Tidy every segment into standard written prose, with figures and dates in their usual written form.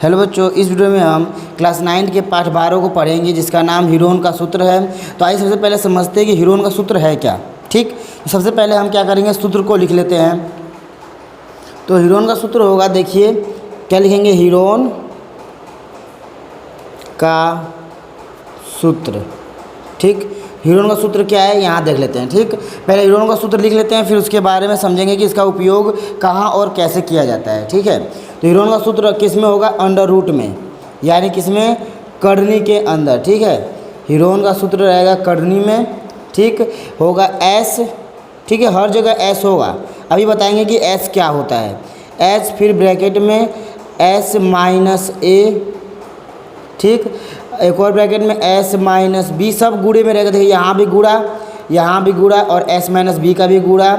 Hello बच्चों, इस video में हम क्लास 9 के पाठ 12 को पढ़ेंगे जिसका नाम हीरोन का सूत्र है। तो आइए सबसे पहले समझते हैं कि हीरोन का सूत्र है क्या। ठीक, सबसे पहले हम क्या करेंगे, सूत्र को लिख लेते हैं। तो हीरोन का सूत्र होगा, देखिए क्या लिखेंगे, हीरोन का सूत्र। ठीक, हीरोन का सूत्र क्या है यहाँ देख लेते हैं। ठीक, पहले हीरोन का सूत्र लिख लेते हैं, फिर उसके बारे में समझेंगे कि इसका उपयोग कहाँ और कैसे किया जाता है। ठीक है, तो हीरोन का सूत्र किस में होगा, अंडर रूट में, यानी किस में, कर्णी के अंदर। ठीक है, हीरोन का सूत्र रहेगा कर्णी में। ठीक, होगा एस। ठीक है, हर जगह एस होगा। अभी बताएंगे कि एस क्या होता है। एस फिर ब्रैकेट में एस माइनस ए। ठीक, एक और ब्रैकेट में एस माइनस बी, सब गुणे में रहेगा। देखिए यहाँ भी गुणा और एस माइनस बी का भी गुणा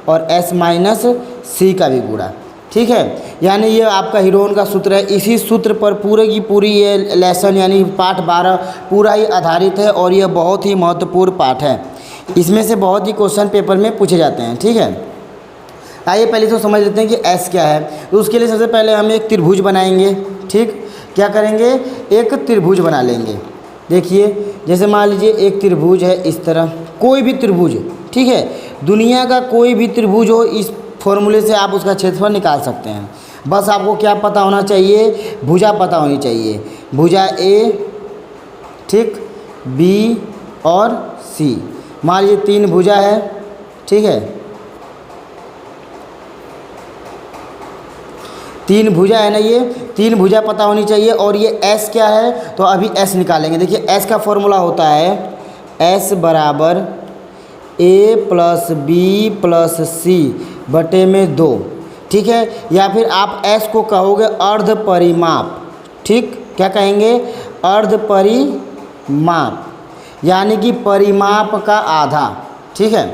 और एस माइनस सी का भी गुणा। ठीक है, यानी ये आपका हीरोन का सूत्र है। इसी सूत्र पर पूरे की पूरी ये लेसन यानी पाठ 12 पूरा ही आधारित है और ये बहुत ही महत्वपूर्ण पाठ है। इसमें से बहुत ही क्वेश्चन पेपर में पूछे जाते हैं। ठीक है, आइए पहले तो समझ लेते हैं कि एस क्या है। तो उसके लिए सबसे पहले हम एक त्रिभुज बनाएंगे। ठीक, क्या करेंगे, एक त्रिभुज बना लेंगे। देखिए जैसे मान लीजिए एक त्रिभुज है इस तरह, कोई भी त्रिभुज। ठीक है, दुनिया का कोई भी त्रिभुज हो, इस फॉर्मूले से आप उसका क्षेत्रफल निकाल सकते हैं। बस आपको क्या पता होना चाहिए, भुजा पता होनी चाहिए। भुजा ए, ठीक, बी और सी। मान लीजिए 3 भुजा है। ठीक है, 3 भुजा है ना, ये 3 भुजा पता होनी चाहिए। और ये एस क्या है, तो अभी एस निकालेंगे। देखिए एस का फॉर्मूला होता है एस बराबर ए प्लस बी प्लस सी बटे में 2। ठीक है, या फिर आप एस को कहोगे अर्ध परिमाप। ठीक, क्या कहेंगे, अर्ध परिमाप, यानी कि परिमाप का आधा। ठीक है,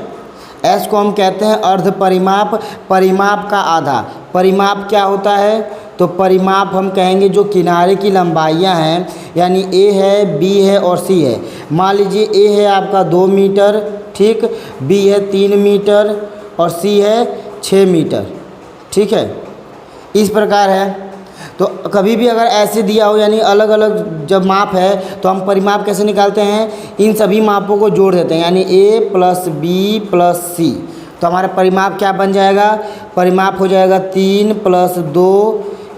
एस को हम कहते हैं अर्ध परिमाप, परिमाप का आधा। परिमाप क्या होता है, तो परिमाप हम कहेंगे जो किनारे की लंबाइयां हैं, यानी ए है, बी है और सी है। मान लीजिए ए है आपका 2 मीटर, ठीक, बी है 3 मीटर और सी है 6 मीटर। ठीक है, इस प्रकार है। तो कभी भी अगर ऐसे दिया हो, यानी अलग अलग जब माप है, तो हम परिमाप कैसे निकालते हैं, इन सभी मापों को जोड़ देते हैं, यानी ए प्लस बी प्लस सी। तो हमारा परिमाप क्या बन जाएगा, परिमाप हो जाएगा 3 प्लस 2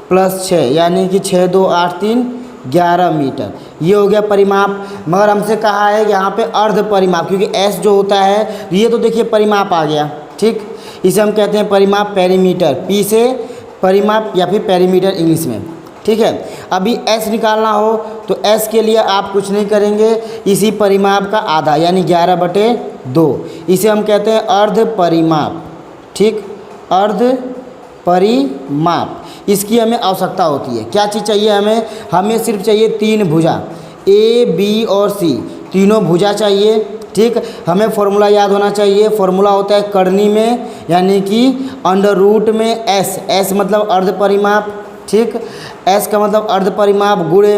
प्लस 6, यानी कि 6 2 8 3 11 मीटर। ये हो गया परिमाप। मगर हमसे कहा है यहाँ पे अर्ध परिमाप, क्योंकि एस जो होता है ये तो देखिए परिमाप आ गया। ठीक, इसे हम कहते हैं परिमाप, पेरीमीटर, पी से परिमाप या फिर पेरीमीटर इंग्लिश में। ठीक है, अभी एस निकालना हो तो एस के लिए आप कुछ नहीं करेंगे, इसी परिमाप का आधा यानी 11/2, इसे हम कहते हैं अर्ध परिमाप। ठीक, अर्ध परिमाप, इसकी हमें आवश्यकता होती है। क्या चीज़ चाहिए हमें सिर्फ चाहिए 3 भुजा, ए बी और सी, तीनों भुजा चाहिए। ठीक, हमें फॉर्मूला याद होना चाहिए। फॉर्मूला होता है कर्णी में, यानी कि अंडर रूट में एस, एस मतलब अर्ध परिमाप। ठीक, एस का मतलब अर्ध परिमाप गुणे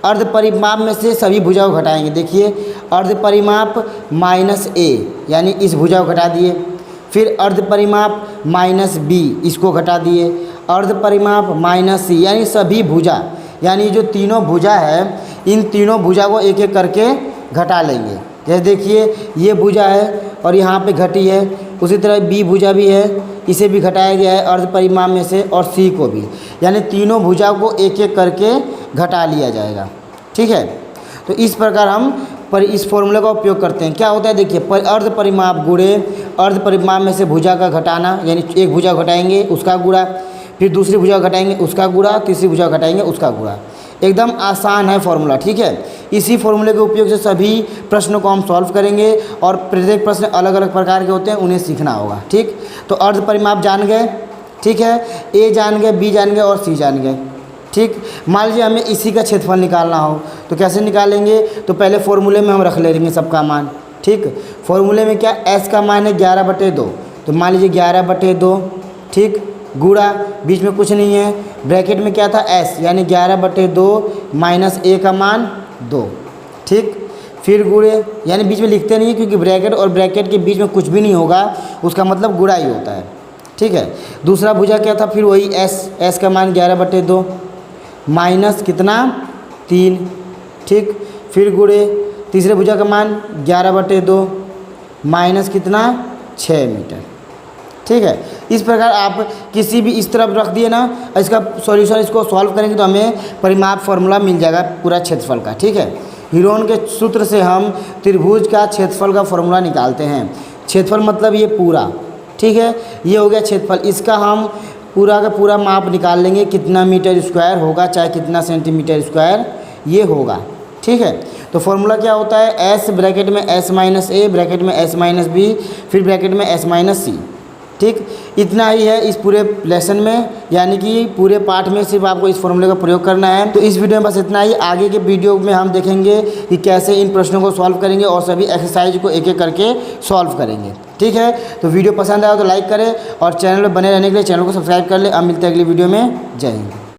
अर्ध परिमाप में से सभी भुजा को घटाएंगे। देखिए अर्ध परिमाप माइनस ए, यानी इस भुजा को घटा दिए। फिर अर्ध परिमाप माइनस बी, इसको घटा दिए। अर्ध परिमाप माइनस सी, यानी सभी भुजा, यानी जो तीनों भुजा है, इन तीनों भुजा को एक एक करके घटा लेंगे। जैसे देखिए ये भुजा है और यहाँ पे घटी है, उसी तरह बी भुजा भी है, इसे भी घटाया गया है अर्ध परिमाप में से, और सी को भी, यानी तीनों भुजा को एक एक करके घटा लिया जाएगा। ठीक है, तो इस प्रकार हम इस फॉर्मूले का उपयोग करते हैं। क्या होता है, देखिए अर्ध परिमाप गुणे अर्ध परिमाप में से भुजा का घटाना, यानी एक भुजा घटाएंगे उसका गुणा, फिर दूसरी भुजा घटाएंगे उसका गुणा, तीसरी भुजा घटाएंगे उसका गुणा। एकदम आसान है फॉर्मूला। ठीक है, इसी फॉर्मूले के उपयोग से सभी प्रश्नों को हम सॉल्व करेंगे और प्रत्येक प्रश्न अलग अलग प्रकार के होते हैं, उन्हें सीखना होगा। ठीक, तो अर्ध परिमाप जान गए। ठीक है, ए जान गए, बी जान गए और सी जान गए। ठीक, मान लीजिए हमें इसी का क्षेत्रफल निकालना हो तो कैसे निकालेंगे, तो पहले फॉर्मूले में हम रख लेंगे सबका मान। ठीक, फॉर्मूले में क्या, एस का मान है 11/2, तो मान लीजिए 11/2। ठीक, गुणा, बीच में कुछ नहीं है, ब्रैकेट में क्या था एस, यानी 11/2 माइनस ए का मान 2। ठीक, फिर गुणे, यानी बीच में लिखते नहीं है क्योंकि ब्रैकेट और ब्रैकेट के बीच में कुछ भी नहीं होगा, उसका मतलब गुणा ही होता है। ठीक है, दूसरा भुजा क्या था, फिर वही एस, एस का मान 11/2। माइनस कितना 3, ठीक। फिर गुणे तीसरे भुजा का मान 11/2 माइनस कितना 6 मीटर, ठीक है। इस प्रकार आप किसी भी इस तरफ रख दिए ना, इसका सॉल्यूशन इसको सॉल्व करेंगे तो हमें परिमाप फार्मूला मिल जाएगा पूरा क्षेत्रफल का, ठीक है। हीरोन के सूत्र से हम त्रिभुज का क्षेत्रफल का फार्मूला निकालते हैं। क्षेत्रफल मतलब ये पूरा, ठीक है, ये हो गया क्षेत्रफल। इसका हम पूरा का पूरा माप निकाल लेंगे, कितना मीटर स्क्वायर होगा चाहे कितना सेंटीमीटर स्क्वायर ये होगा, ठीक है। तो फार्मूला क्या होता है, एस ब्रैकेट में एस माइनस ए ब्रैकेट में एस माइनस बी फिर ब्रैकेट में एस माइनस सी, ठीक। इतना ही है इस पूरे लेसन में, यानी कि पूरे पाठ में सिर्फ आपको इस फॉर्मूले का प्रयोग करना है। तो इस वीडियो में बस इतना ही। आगे के वीडियो में हम देखेंगे कि कैसे इन प्रश्नों को सॉल्व करेंगे और सभी एक्सरसाइज को एक एक करके सॉल्व करेंगे, ठीक है। तो वीडियो पसंद आया तो लाइक करें और चैनल पर बने रहने के लिए चैनल को सब्सक्राइब कर ले। अब मिलते हैं अगली वीडियो में। जय हिंद।